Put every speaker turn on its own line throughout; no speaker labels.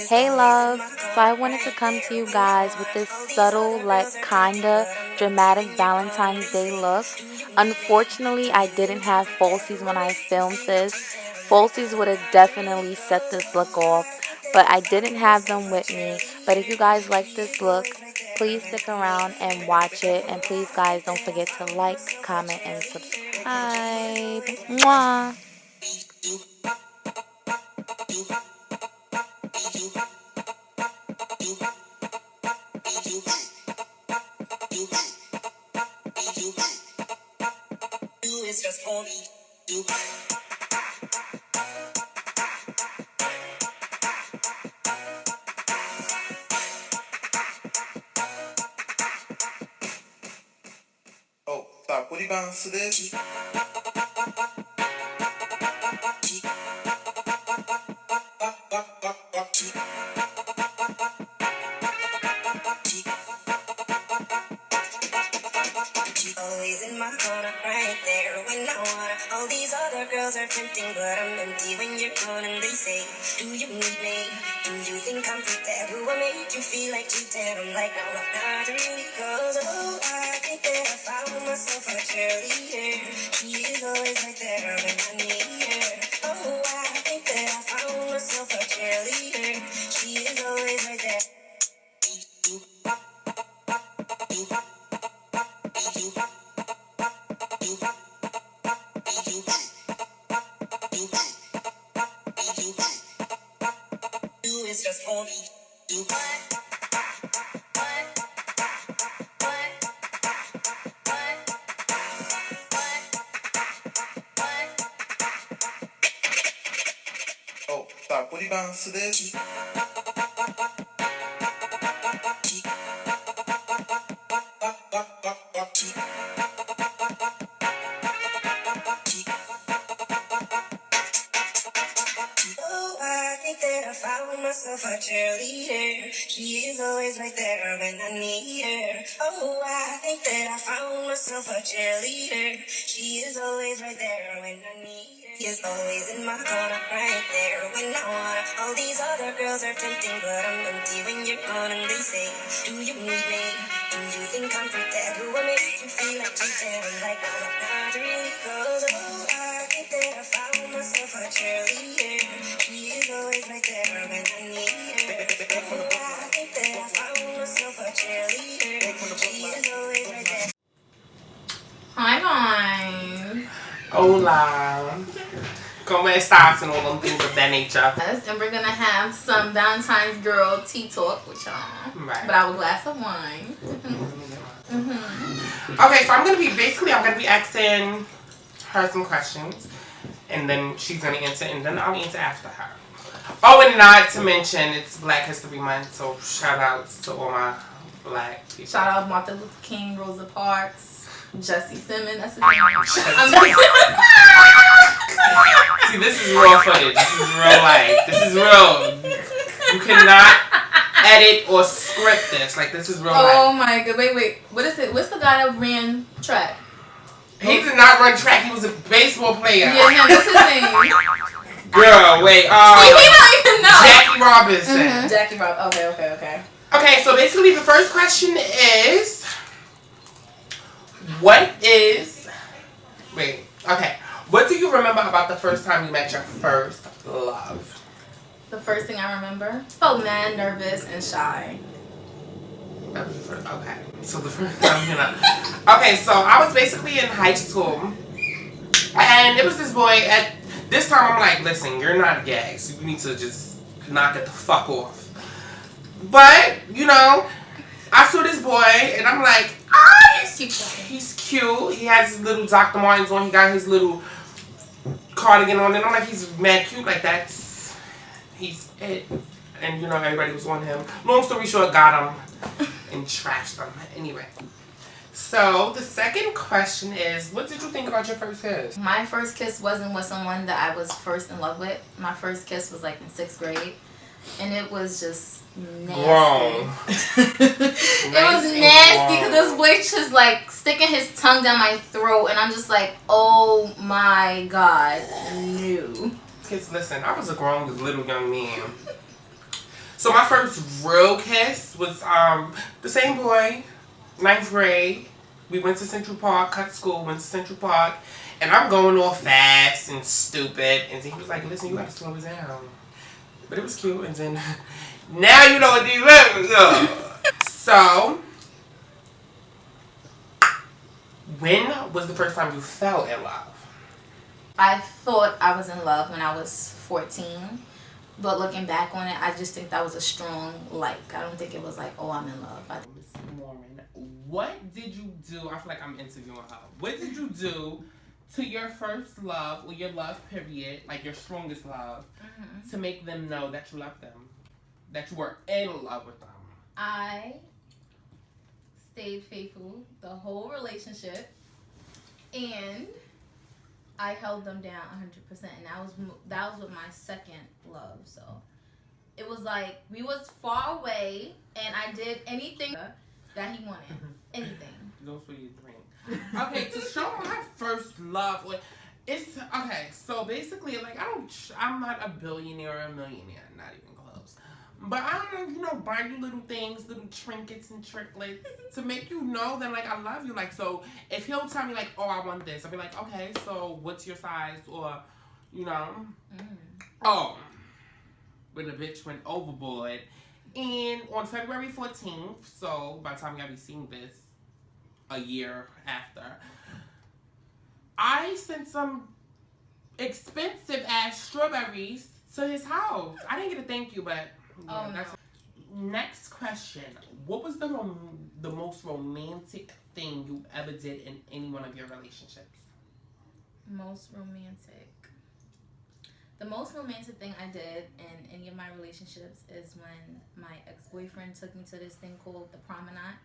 Hey loves, so I wanted to come to you guys with this subtle, like kinda dramatic Valentine's Day look. Unfortunately, I didn't have falsies when I filmed this. Falsies would have definitely set this look off, but I didn't have them with me. But if you guys like this look, please stick around and watch it. And please guys, don't forget to like, comment, and subscribe. Mwah!
It's just for me. Oh, stop. What are you going to this? Always in my corner, right there when I wanna. All these other girls are tempting, but I'm empty when you're gone. And they say, do you need me? Do you think I'm pretend? Do I make you feel like cheating? I'm like, no, I'm not really. Cause oh, I think that I found myself a cheerleader. She is always right there when I need her. Oh, I think that I found myself a cheerleader. She is always right there. It's just for me. Oh, stop. What are you going to this? Oh, I think that I found myself a cheerleader. She is always right there when I need her. Oh, I think that I found myself a cheerleader. She is always right there when I need her. She is always in my corner, right there when I wanna. All these other girls are tempting, but I'm empty when you're gone. And they say, do you need me? Do you think I'm pretend? Do I make you feel like cheating? I'm like, no, I'm not really. Cause oh, I think that I found myself a cheerleader. She is always right there when I need her. Oh, I think that I found myself a cheerleader. She is always right there.
Hi guys.
Hola. ¿Cómo estás? And all them things of that nature.
Yes, and we're gonna have some Valentine's girl tea talk with y'all.
Right.
But I have a glass of wine.
Okay, so I'm gonna be asking her some questions, and then she's gonna answer, and then I'll answer after her. Oh, and not to mention it's Black History Month, so shout outs to all my Black people.
Shout out Martin Luther King, Rosa Parks, Jesse Simmons. That's his name.
See, this is real footage. This is real life. This is real. You cannot edit or script this. Like, this is real life.
Oh my god. Wait. What is it? What's the guy that ran track?
He did not run track. He was a baseball player.
Yeah, him. What's his name?
Girl, wait.
See, he don't even know.
Jackie Robinson.
Mm-hmm. Jackie Rob. Okay.
Okay, so basically the first question is, what do you remember about the first time you met your first love?
The first thing I remember? Felt mad, nervous, and shy.
That was the first, okay. So the first time, Okay, so I was basically in high school, and it was this boy. At this time, I'm like, listen, you're not gay, so you need to just knock it the fuck off. But, I saw this boy, and I'm like, he's cute. He has his little Dr. Martens on. He got his little cardigan on, and I'm like, he's mad cute. Like, he's it. And, everybody was on him. Long story short, got him and trashed him. Anyway. So, the second question is, what did you think about your first kiss?
My first kiss wasn't with someone that I was first in love with. My first kiss was like in 6th grade. And it was just nasty.
Grown.
It was nasty because this boy just like sticking his tongue down my throat. And I'm just like, oh my god, no.
Kids, listen, I was a grown little young man. So my first real kiss was the same boy, 9th grade. We went to Central Park, cut school, went to Central Park, and I'm going all fast and stupid. And then he was like, listen, you gotta slow it down. But it was cute. And then now you know what these levels are. So, when was the first time you fell in love?
I thought I was in love when I was 14. But looking back on it, I just think that was a strong like. I don't think it was like, oh, I'm in love.
Miss Warren, what did you do? I feel like I'm interviewing her. What did you do to your first love or your love period, like your strongest love, to make them know that you love them, that you were in love with them?
I stayed faithful the whole relationship, and I held them down 100%, and that was with my second love. So it was like we was far away, and I did anything that he wanted. Anything.
Those were your dreams. Okay, to show my first love, it's okay. So basically, like I'm not a billionaire or a millionaire, not even close. But I'm buy you little things, little trinkets and tricklets to make you know that like I love you. Like, so if he'll tell me like, oh, I want this, I'll be like, okay, so what's your size? Or, oh, when the bitch went overboard. And on February 14th, so by the time y'all be seeing this, a year after, I sent some expensive ass strawberries to his house. I didn't get a thank you, but yeah, that's next question. What was the most romantic thing you ever did in any one of your relationships?
Most romantic. The most romantic thing I did in any of my relationships is when my ex-boyfriend took me to this thing called the promenade.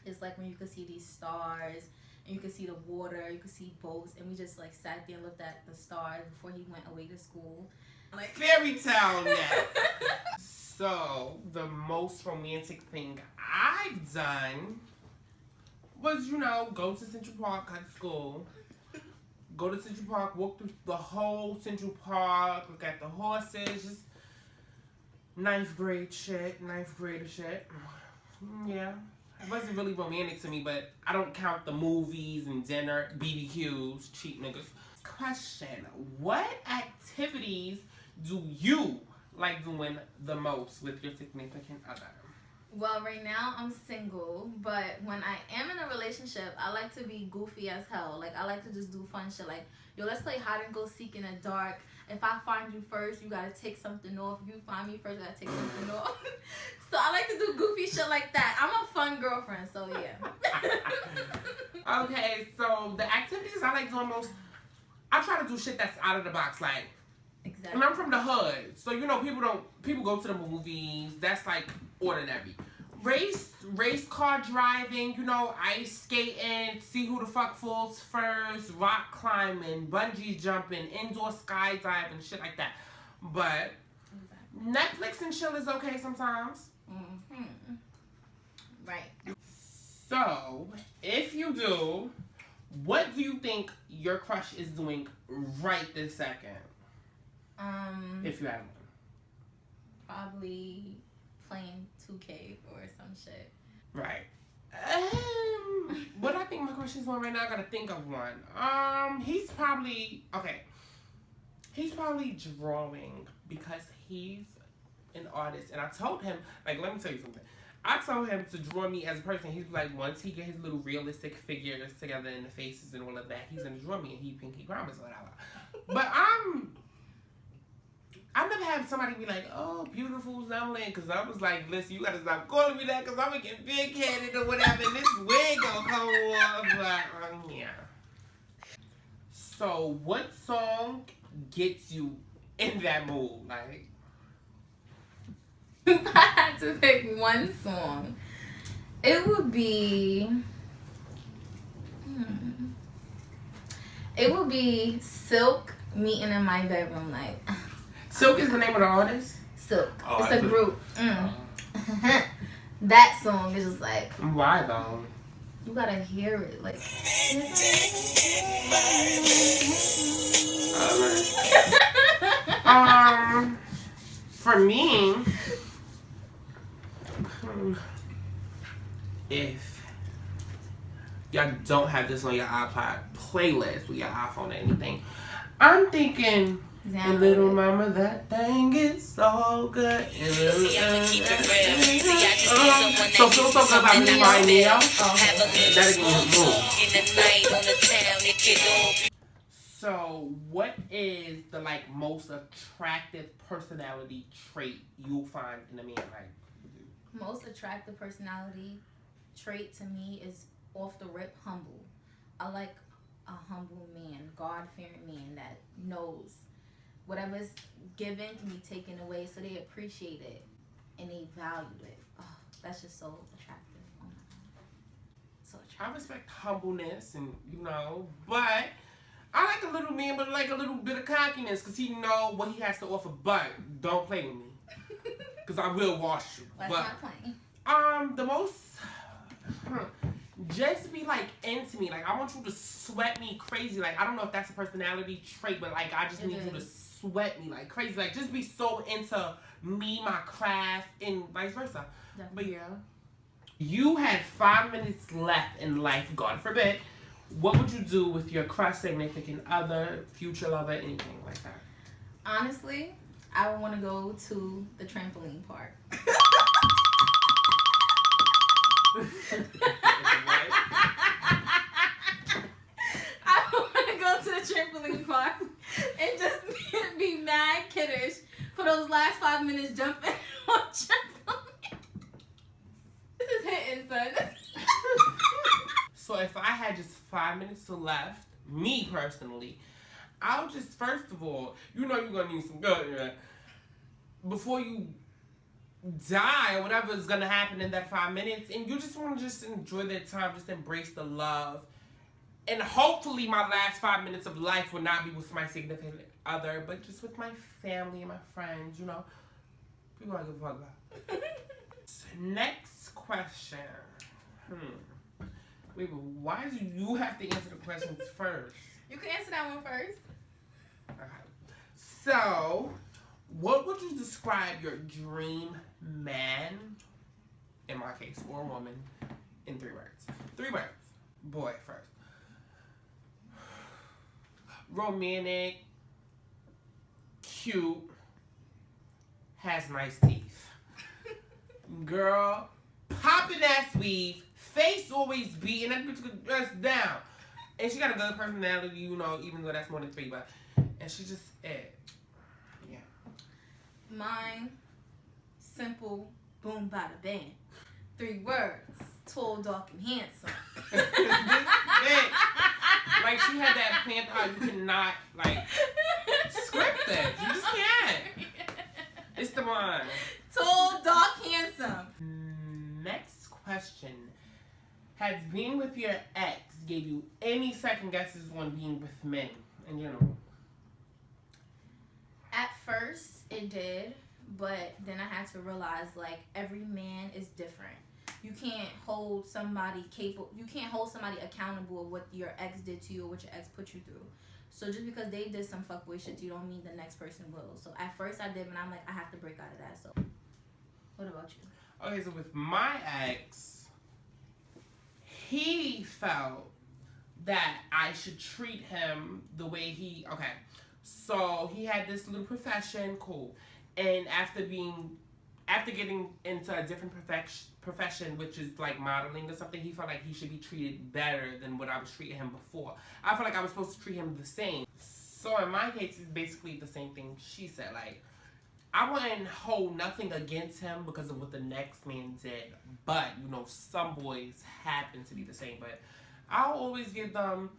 It's like when you could see these stars, and you could see the water, you could see boats, and we just like sat there and looked at the stars before he went away to school.
Like fairy tale net. So the most romantic thing I've done was, go to Central Park, cut school. Go to Central Park, walk through the whole Central Park, look at the horses, just 9th grader shit. Yeah. It wasn't really romantic to me, but I don't count the movies and dinner, BBQs, cheap niggas. Question, what activities do you like doing the most with your significant other?
Well, right now I'm single, but when I am in a relationship, I like to be goofy as hell. Like, I like to just do fun shit. Like, yo, let's play hide and go seek in the dark. If I find you first, you gotta take something off. If you find me first, I gotta take something off. So I like to do goofy shit like that. I'm a fun girlfriend, so yeah.
Okay, so the activities I like doing most, I try to do shit that's out of the box. Like, exactly. And I'm from the hood, so people go to the movies. That's like ordinary. Race car driving, ice skating, see who the fuck falls first, rock climbing, bungee jumping, indoor skydiving, shit like that. But Netflix and chill is okay sometimes.
Mm-hmm. Right.
So, if you do, what do you think your crush is doing right this second? If you have one.
Probably playing 2K or some shit.
Right. What I think my crush is on right now, I gotta think of one. He's probably drawing because he's an artist. And I told him, like, let me tell you something. I told him to draw me as a person. He's like, once he get his little realistic figures together in the faces and all of that, he's gonna draw me and he pinky promise or whatever. But I've never had somebody be like, oh, beautiful Zeppelin, because I was like, listen, you got to stop calling me that because I'm going to get big-headed or whatever, and this wig going to come off. But, yeah. So, what song gets you in that mood? Like,
If I had to pick one song, it would be... It would be Silk, Meeting in My Bedroom, like...
Silk is the name of the artist?
Silk. It's a group. That song is just like...
Why, though?
You gotta hear it. Like...
For me, if y'all don't have this on your iPod playlist with your iPhone or anything, I'm thinking, and little mama, that thing is so good. So feel so good about me right now. That'll get me moved. So, what is the most attractive personality trait you'll find in a man?
Most attractive personality trait to me is off the rip humble. I like a humble man, God-fearing man that knows whatever's given can be taken away, so they appreciate it and they value it. Oh, that's just so attractive. Oh my God. So attractive.
I respect humbleness and, but I like a little man, but like a little bit of cockiness, because he know what he has to offer, but don't play with me. Because I will wash you.
That's not playing.
The most... just be into me. I want you to sweat me crazy. I don't know if that's a personality trait, but I just need you to sweat me crazy. Just be so into me, my craft, and vice versa. Definitely. But yeah. You had 5 minutes left in life, God forbid. What would you do with your crush, significant other, future lover, anything like that?
Honestly, I would want to go to the trampoline park. I want to go to the trampoline park and just be mad kiddish for those last 5 minutes jumping on trampoline. This is hitting, son.
So if I had just 5 minutes left, me personally, I'll just, first of all, you're going to need some good, right? Before you die or whatever is going to happen in that 5 minutes, and you just want to just enjoy that time, just embrace the love. And hopefully my last 5 minutes of life will not be with my significant other, but just with my family and my friends, People I give a fuck about. Next question. Wait, but why do you have to answer the questions first?
You can answer that one first.
Okay. So, what would you describe your dream man, in my case, or woman, in 3 words? 3 words. Boy first. Romantic, cute, has nice teeth. Girl, poppin' ass weave, face always beating, that bitch could dress down. And she got a good personality, even though that's more than 3, but, and she just, yeah.
Mine, simple, boom, bada, bang. 3 words, tall, dark, and handsome.
She had that planned out, you cannot, script it. You just can't. It's the one.
Tall, dark, handsome.
Next question. Has being with your ex gave you any second guesses on being with men in general?
At first, it did, but then I had to realize, every man is different. You can't hold somebody accountable of what your ex did to you or what your ex put you through. So just because they did some fuckboy shit, you don't mean the next person will. So at first I did, but I'm I have to break out of that. So what about you?
Okay, so with my ex, he felt that I should treat him the way he... Okay, so he had this little profession, cool. And after getting into a different profession, which is modeling or something, he felt like he should be treated better than what I was treating him before. I felt like I was supposed to treat him the same. So in my case, it's basically the same thing she said. I wouldn't hold nothing against him because of what the next man did. But, some boys happen to be the same. But I'll always give them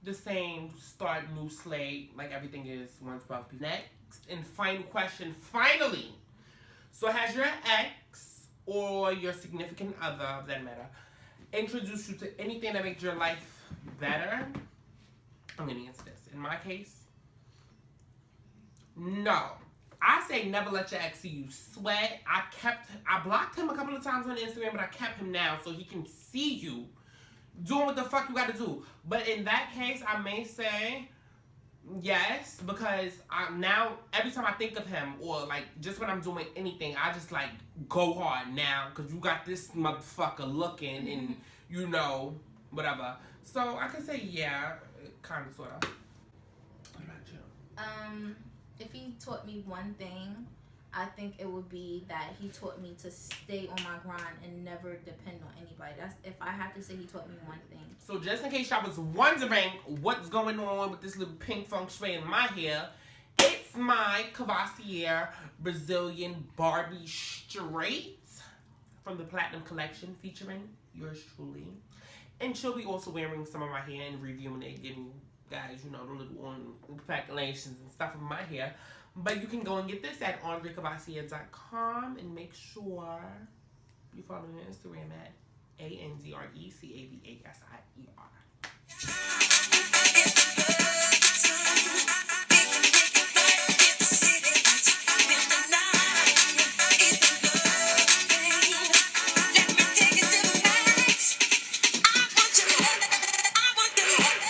the same start, new slate, everything is once above. Next and final question, finally. So has your ex or your significant other, of that matter, introduced you to anything that makes your life better? I'm going to answer this. In my case, no. I say never let your ex see you sweat. I blocked him a couple of times on Instagram, but I kept him now so he can see you doing what the fuck you got to do. But in that case, I may say Yes, because now every time I think of him, or like just when I'm doing anything, I just like go hard now because you got this motherfucker looking and you know whatever. So I can say yeah, kind of, sort of. What about you?
If he taught me one thing, I think it would be that he taught me to stay on my grind and never depend on anybody. That's if I have to say he taught me one thing.
So just in case y'all was wondering what's going on with this little pink feng shui in my hair, it's my Cavasier Brazilian Barbie Straight from the Platinum Collection featuring yours truly. And she'll be also wearing some of my hair and reviewing it, giving guys, you know, the little calculations and stuff of my hair. But you can go and get this at andrecavasier.com and make sure you follow me on Instagram at ANDRECAVASIER.